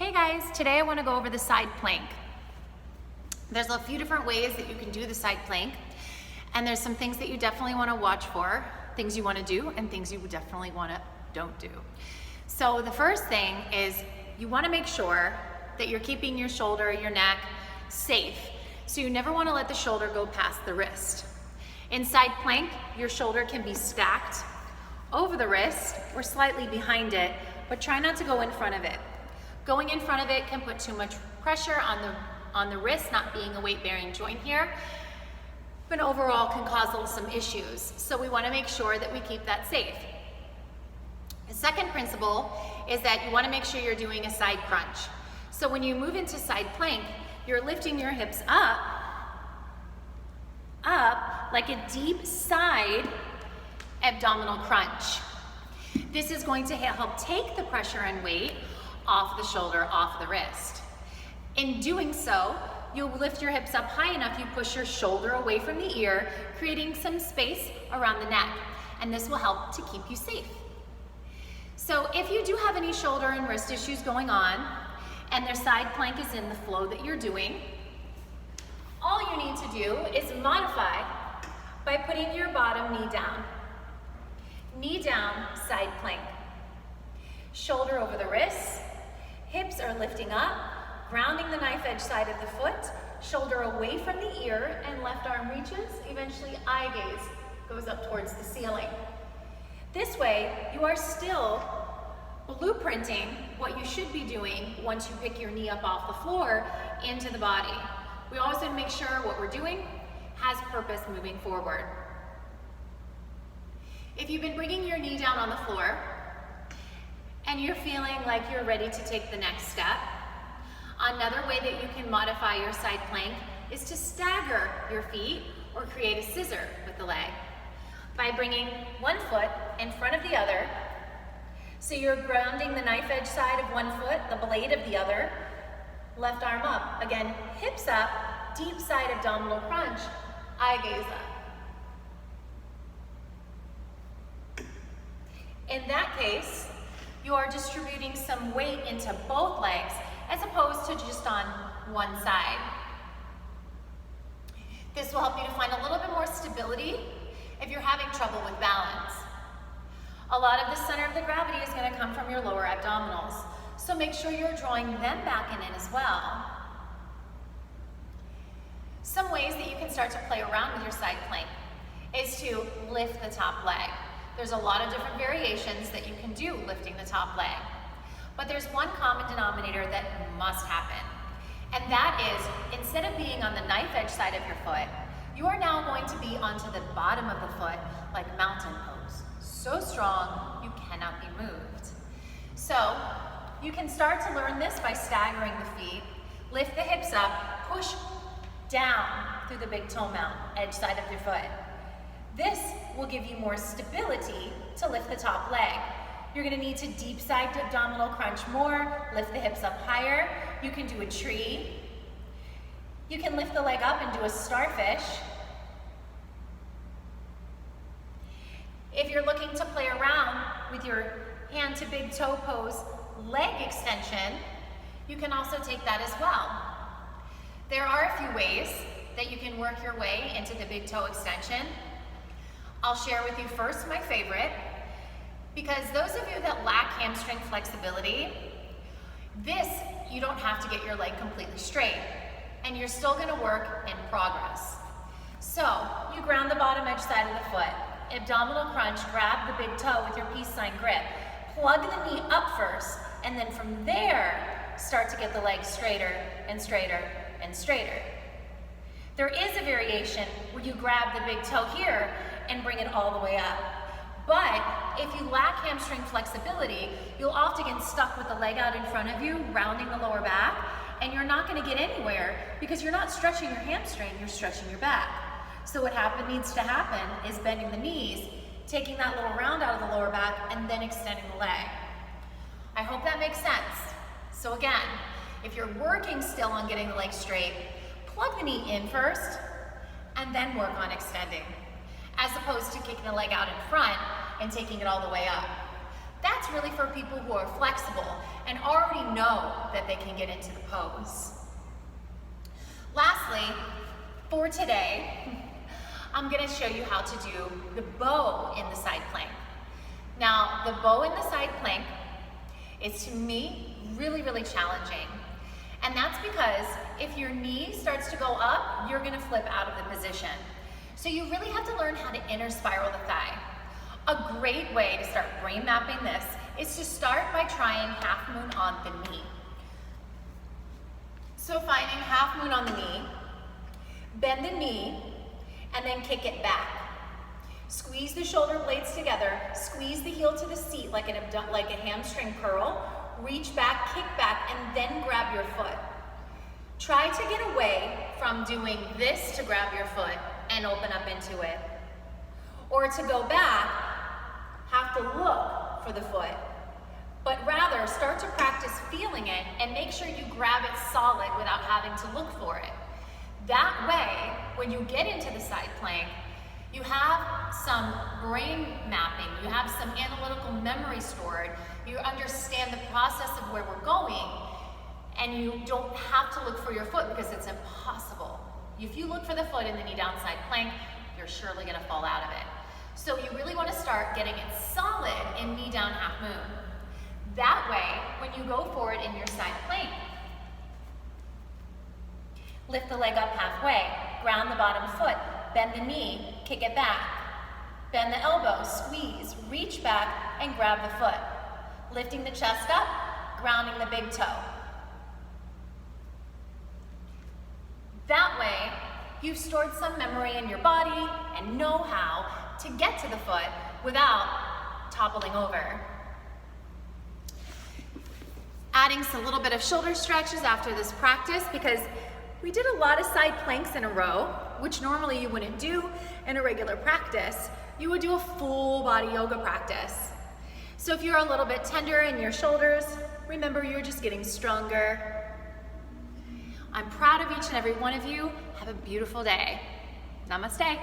Hey guys, today I want to go over the side plank. There's a few different ways that you can do the side plank, and there's some things that you definitely want to watch for, things you want to do and things you definitely want to don't do. So the first thing is you want to make sure that you're keeping your shoulder, your neck safe. So you never want to let the shoulder go past the wrist. In side plank, your shoulder can be stacked over the wrist or slightly behind it, but try not to go in front of it. Going in front of it can put too much pressure on the wrist, not being a weight-bearing joint here, but overall can cause some issues. So we want to make sure that we keep that safe. The second principle is that you want to make sure you're doing a side crunch. So when you move into side plank, you're lifting your hips up like a deep side abdominal crunch. This is going to help take the pressure and weight off the shoulder, off the wrist. In doing so, you'll lift your hips up high enough, you push your shoulder away from the ear, creating some space around the neck, and this will help to keep you safe. So if you do have any shoulder and wrist issues going on, and their side plank is in the flow that you're doing, all you need to do is modify by putting your bottom knee down. Knee down, side plank. Shoulder over the wrists, hips are lifting up, grounding the knife edge side of the foot, shoulder away from the ear, and left arm reaches, eventually eye gaze goes up towards the ceiling. This way, you are still blueprinting what you should be doing once you pick your knee up off the floor into the body. We always want to make sure what we're doing has purpose moving forward. If you've been bringing your knee down on the floor and you're feeling like you're ready to take the next step, another way that you can modify your side plank is to stagger your feet or create a scissor with the leg by bringing one foot in front of the other. So you're grounding the knife edge side of one foot, the blade of the other, left arm up. Again, hips up, deep side abdominal crunch, eye gaze up. In that case, you are distributing some weight into both legs as opposed to just on one side. This will help you to find a little bit more stability if you're having trouble with balance. A lot of the center of the gravity is going to come from your lower abdominals, so make sure you're drawing them back and in as well. Some ways that you can start to play around with your side plank is to lift the top leg. There's a lot of different variations that you can do lifting the top leg, but there's one common denominator that must happen, and that is instead of being on the knife edge side of your foot, you are now going to be onto the bottom of the foot like mountain pose. So strong, you cannot be moved. So you can start to learn this by staggering the feet, lift the hips up, push down through the big toe mount, edge side of your foot. This will give you more stability to lift the top leg. You're going to need to deep side abdominal crunch more, lift the hips up higher. You can do a tree. You can lift the leg up and do a starfish. If you're looking to play around with your hand to big toe pose leg extension, you can also take that as well. There are a few ways that you can work your way into the big toe extension. I'll share with you first my favorite, because those of you that lack hamstring flexibility, you don't have to get your leg completely straight, and you're still going to work in progress. So you ground the bottom edge side of the foot, abdominal crunch, grab the big toe with your peace sign grip, plug the knee up first, and then from there, start to get the leg straighter and straighter and straighter. There is a variation where you grab the big toe here and bring it all the way up. But if you lack hamstring flexibility, you'll often get stuck with the leg out in front of you, rounding the lower back, and you're not going to get anywhere because you're not stretching your hamstring, you're stretching your back. So what needs to happen is bending the knees, taking that little round out of the lower back, and then extending the leg. I hope that makes sense. So again, if you're working still on getting the leg straight, plug the knee in first, and then work on extending, as opposed to kicking the leg out in front and taking it all the way up. That's really for people who are flexible and already know that they can get into the pose. Lastly, for today, I'm going to show you how to do the bow in the side plank. Now, the bow in the side plank is, to me, really, really challenging. And that's because if your knee starts to go up, you're going to flip out of the position. So you really have to learn how to inner spiral the thigh. A great way to start brain mapping this is to start by trying half moon on the knee. So finding half moon on the knee, bend the knee, and then kick it back. Squeeze the shoulder blades together, squeeze the heel to the seat like a hamstring curl, reach back, kick back, and then grab your foot. Try to get away from doing this to grab your foot and open up into it. Or to go back, have to look for the foot, but rather start to practice feeling it and make sure you grab it solid without having to look for it. That way, when you get into the side plank, you have some brain mapping, you have some analytical memory stored, you understand the process of where we're going, and you don't have to look for your foot because it's impossible. If you look for the foot in the knee down side plank, you're surely gonna fall out of it. So you really wanna start getting it solid in knee down half moon. That way, when you go forward in your side plank, lift the leg up halfway, ground the bottom foot, bend the knee, kick it back. Bend the elbow, squeeze, reach back, and grab the foot. Lifting the chest up, grounding the big toe. That way, you've stored some memory in your body and know how to get to the foot without toppling over. Adding a little bit of shoulder stretches after this practice, because we did a lot of side planks in a row, which normally you wouldn't do in a regular practice. You would do a full body yoga practice. So if you're a little bit tender in your shoulders, remember you're just getting stronger. I'm proud of each and every one of you. Have a beautiful day. Namaste.